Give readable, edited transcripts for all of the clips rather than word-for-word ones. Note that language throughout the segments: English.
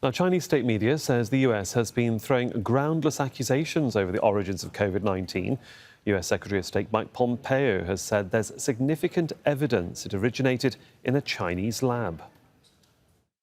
Now, Chinese state media says the US has been throwing groundless accusations over the origins of COVID-19. US Secretary of State Mike Pompeo has said there's significant evidence it originated in a Chinese lab.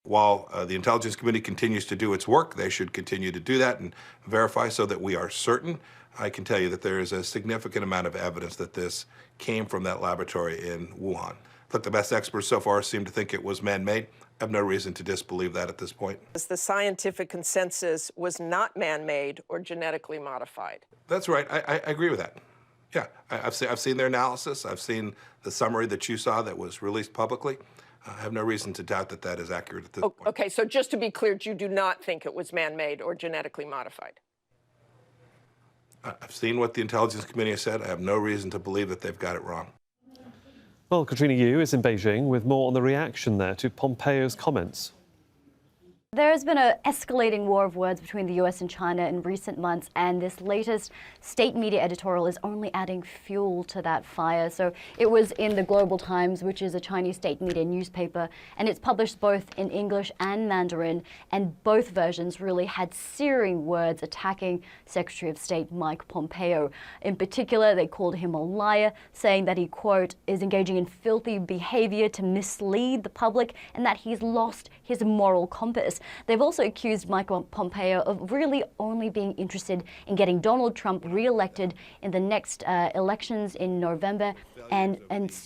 While the intelligence committee continues to do its work, they should continue to do that and verify so that we are certain. I can tell you that there is a significant amount of evidence that this came from that laboratory in Wuhan. Look, the best experts so far seem to think it was man-made. I have no reason to disbelieve that at this point. The scientific consensus was not man-made or genetically modified. That's right. I agree with that. Yeah, I've seen their analysis. I've seen the summary that you saw that was released publicly. I have no reason to doubt that that is accurate at this point. Okay, so just to be clear, you do not think it was man-made or genetically modified? I've seen what the intelligence committee has said. I have no reason to believe that they've got it wrong. Well, Katrina Yu is in Beijing with more on the reaction there to Pompeo's comments. There has been an escalating war of words between the US and China in recent months, and this latest state media editorial is only adding fuel to that fire. So it was in the Global Times, which is a Chinese state media newspaper, and it's published both in English and Mandarin, and both versions really had searing words attacking Secretary of State Mike Pompeo. In particular, they called him a liar, saying that he, quote, is engaging in filthy behavior to mislead the public and that he's lost his moral compass. They've also accused Mike Pompeo of really only being interested in getting Donald Trump re-elected in the next elections in November and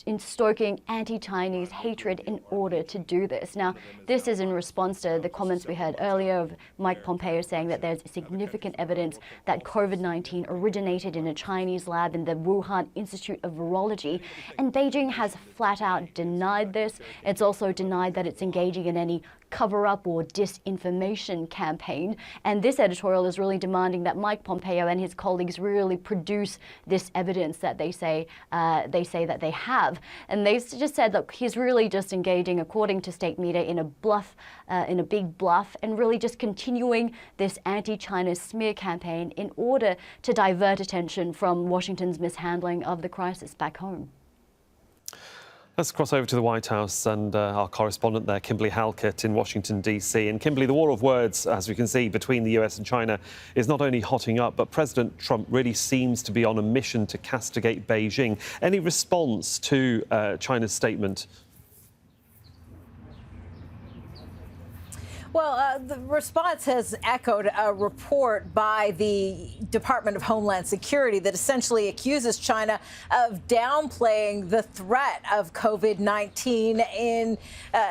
in stoking anti-Chinese hatred in order to do this. Now, this is in response to the comments we heard earlier of Mike Pompeo saying that there's significant evidence that COVID-19 originated in a Chinese lab in the Wuhan Institute of Virology, and Beijing has flat out denied this. It's also denied that it's engaging in any cover-up or disinformation campaign. And this editorial is really demanding that Mike Pompeo and his colleagues really produce this evidence that they say that they have. And they just said, look, he's really just engaging, according to state media, in a bluff, in a big bluff, and really just continuing this anti-China smear campaign in order to divert attention from Washington's mishandling of the crisis back home. Let's cross over to the White House and our correspondent there, Kimberly Halkett in Washington, D.C. And Kimberly, the war of words, as we can see, between the US and China is not only hotting up, but President Trump really seems to be on a mission to castigate Beijing. Any response to China's statement? Well, the response has echoed a report by the Department of Homeland Security that essentially accuses China of downplaying the threat of COVID-19 in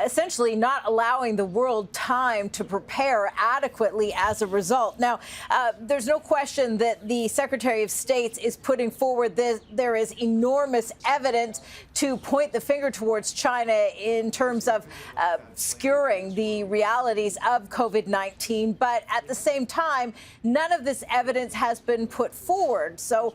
essentially not allowing the world time to prepare adequately as a result. Now, there's no question that the Secretary of State is putting forward this. There is enormous evidence to point the finger towards China in terms of skewering the realities of COVID-19, but at the same time, none of this evidence has been put forward. So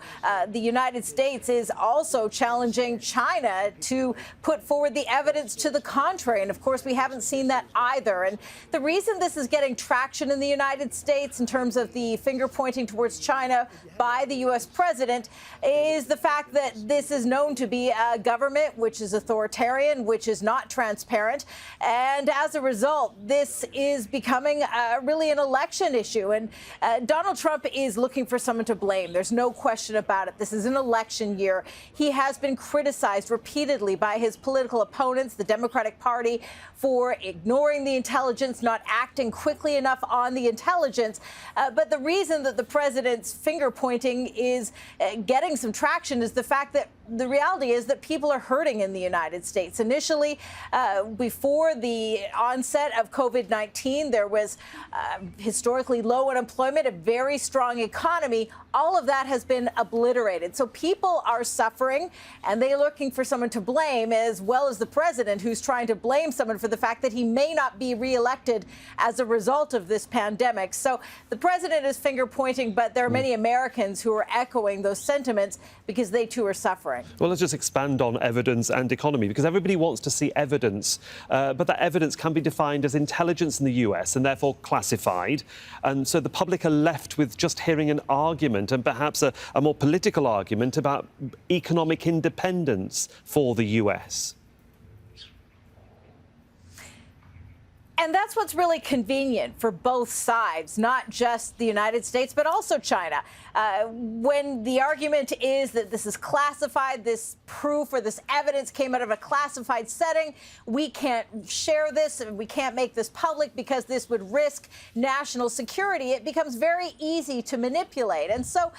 the United States is also challenging China to put forward the evidence to the contrary. And of course, we haven't seen that either. And the reason this is getting traction in the United States in terms of the finger pointing towards China by the U.S. president is the fact that this is known to be a government which is authoritarian, which is not transparent. And as a result, this is becoming really an election issue. And Donald Trump is looking for someone to blame. There's no question about it. This is an election year. He has been criticized repeatedly by his political opponents, the Democratic Party, for ignoring the intelligence, not acting quickly enough on the intelligence. But the reason that the president's finger pointing is getting some traction is the fact that the reality is that people are hurting in the United States. Initially, before the onset of COVID-19, there was historically low unemployment, a very strong economy. All of that has been obliterated. So people are suffering, and they're looking for someone to blame, as well as the president, who's trying to blame someone for the fact that he may not be reelected as a result of this pandemic. So the president is finger pointing, but there are many Americans who are echoing those sentiments because they too are suffering. Well, let's just expand on evidence and economy, because everybody wants to see evidence, but that evidence can be defined as intelligence in the US and therefore classified. And so the public are left with just hearing an argument and perhaps a more political argument about economic independence for the US. And that's what's really convenient for both sides, not just the United States, but also China. When the argument is that this is classified, this proof or this evidence came out of a classified setting, we can't share this and we can't make this public because this would risk national security, it becomes very easy to manipulate. And so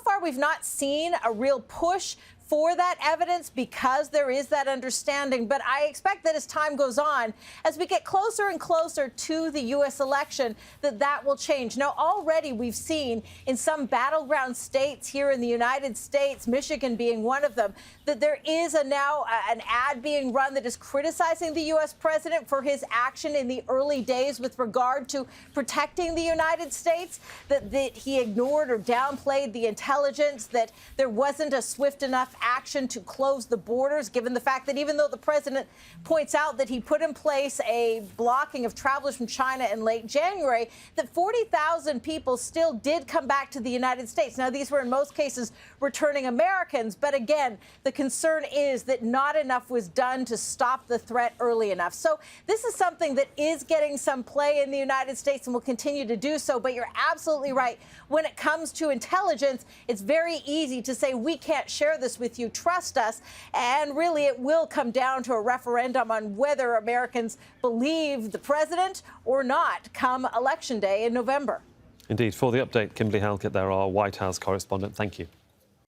far we've not seen a real push for that evidence because there is that understanding. But I expect that as time goes on, as we get closer and closer to the U.S. election, that will change. Now, already we've seen in some battleground states here in the United States, Michigan being one of them, that there is now an ad being run that is criticizing the U.S. president for his action in the early days with regard to protecting the United States, that he ignored or downplayed the intelligence, that there wasn't a swift enough action to close the borders, given the fact that even though the president points out that he put in place a blocking of travelers from China in late January, that 40,000 people still did come back to the United States. Now, these were in most cases returning Americans. But again, the concern is that not enough was done to stop the threat early enough. So this is something that is getting some play in the United States and will continue to do so. But you're absolutely right. When it comes to intelligence, it's very easy to say we can't share this with you, trust us. And really, it will come down to a referendum on whether Americans believe the president or not come Election Day in November. Indeed. For the update, Kimberly Halkett there, our White House correspondent. Thank you.